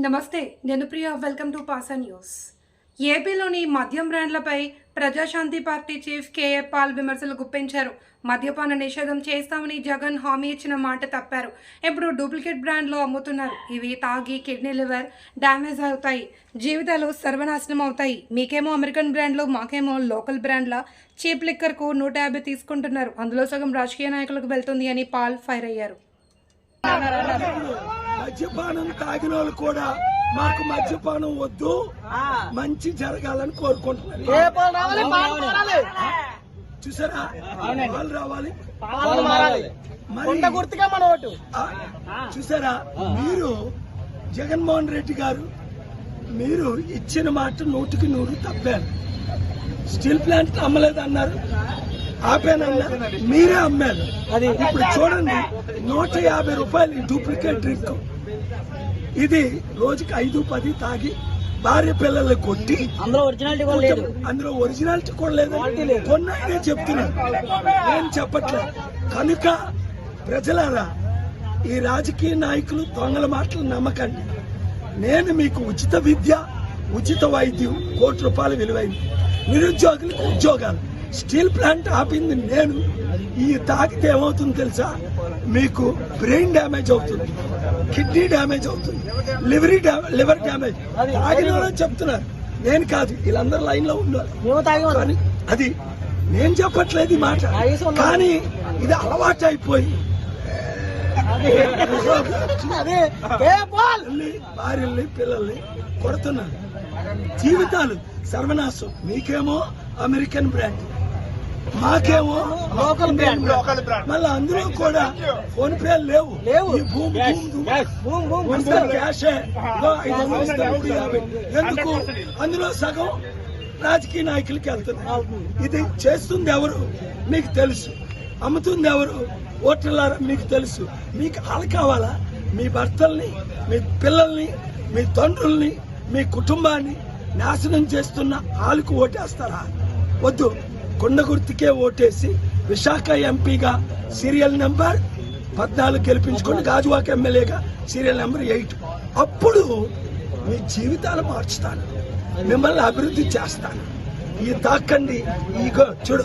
నమస్తే, నేను Priya. Welcome to పాసా న్యూస్. ఏపీలోని మద్యం బ్రాండ్లపై Prajashanti party chief KA Paul విమర్శలు గుప్పించారు. మద్యపాన నిషేధం చేస్తామని జగన్ హామీ ఇచ్చిన మాట తప్పారు. ఇప్పుడు డూప్లికేట్ బ్రాండ్లు అమ్ముతున్నారు. ఇవి తాగి కిడ్నీ లివర్ డ్యామేజ్ అవుతాయి, జీవితాలు సర్వనాశనం అవుతాయి. మీకేమో అమెరికన్ బ్రాండ్లు, మాకేమో లోకల్ బ్రాండ్ల చీప్ లిక్కర్కు 150 తీసుకుంటున్నారు. అందులో సగం రాజకీయ నాయకులకు వెళ్తుంది అని పాల్ ఫైర్ అయ్యారు. మద్యపానం తాగిన వాళ్ళు కూడా మాకు మద్యపానం వద్దు, మంచి జరగాలని కోరుకుంటున్నారు. చూసారా, వాళ్ళు రావాలి. చూసారా, మీరు జగన్మోహన్ రెడ్డి గారు మీరు ఇచ్చిన మాట 100కి 100 తప్పారు. స్టీల్ ప్లాంట్ అమ్మలేదు అన్నారు, ఆపానన్నారు, మీరే అమ్మారు. ఇప్పుడు చూడండి, 150 రూపాయలు డూప్లికేట్ డ్రింక్. ఇది రోజుకి 5-10 తాగి భార్య పిల్లలు కొట్టి అందులో ఒరిజినాలిటీ కూడా లేదు. కొన్నాయనే చెప్తున్నాను, నేను చెప్పట్లేదు. కనుక ప్రజలారా, ఈ రాజకీయ నాయకులు దొంగల మాటలు నమ్మకండి. నేను మీకు ఉచిత విద్య, ఉచిత వైద్యం, ₹1 విలువైంది, నిరుద్యోగులకు ఉద్యోగాలు, స్టీల్ ప్లాంట్ ఆపింది నేను. ఈ తాగితే ఏమవుతుంది తెలుసా? మీకు బ్రెయిన్ డ్యామేజ్ అవుతుంది, కిడ్నీ డ్యామేజ్ అవుతుంది, లివర్ డ్యామేజ్. తాగిన వాళ్ళని చెప్తున్నారు, నేను కాదు. వీళ్ళందరూ లైన్ లో ఉన్నారు. అది నేను చెప్పట్లేదు ఈ మాట, కానీ ఇది అలవాటు అయిపోయి భార్యల్ని పిల్లల్ని కొడుతున్నారు. జీవితాలు సర్వనాశం. మీకేమో అమెరికన్ బ్రాండ్, మాకేమో లోకల్ బ్రాండ్. మళ్ళీ అందులో కూడా ఫోన్ పే లేవు. ఎందుకు? అందులో సగం రాజకీయ నాయకులకి వెళ్తున్నారు. ఇది చేస్తుంది ఎవరు మీకు తెలుసు, అమ్ముతుంది ఎవరు ఓటర్లారా మీకు తెలుసు. మీకు వాళ్ళు కావాలా? మీ భర్తల్ని, మీ పిల్లల్ని, మీ తండ్రుల్ని, మీ కుటుంబాన్ని నాశనం చేస్తున్న వాళ్ళకు ఓటేస్తారా? వద్దు. కొండ గుర్తుకే ఓటేసి విశాఖ ఎంపీగా సీరియల్ నెంబర్ 14 గెలిపించుకొని గాజువాక ఎమ్మెల్యేగా సీరియల్ నెంబర్ 8. అప్పుడు మీ జీవితాలు మార్చుతాను, మిమ్మల్ని అభివృద్ధి చేస్తాను. ఈ తాకండి. ఈగో చూడు.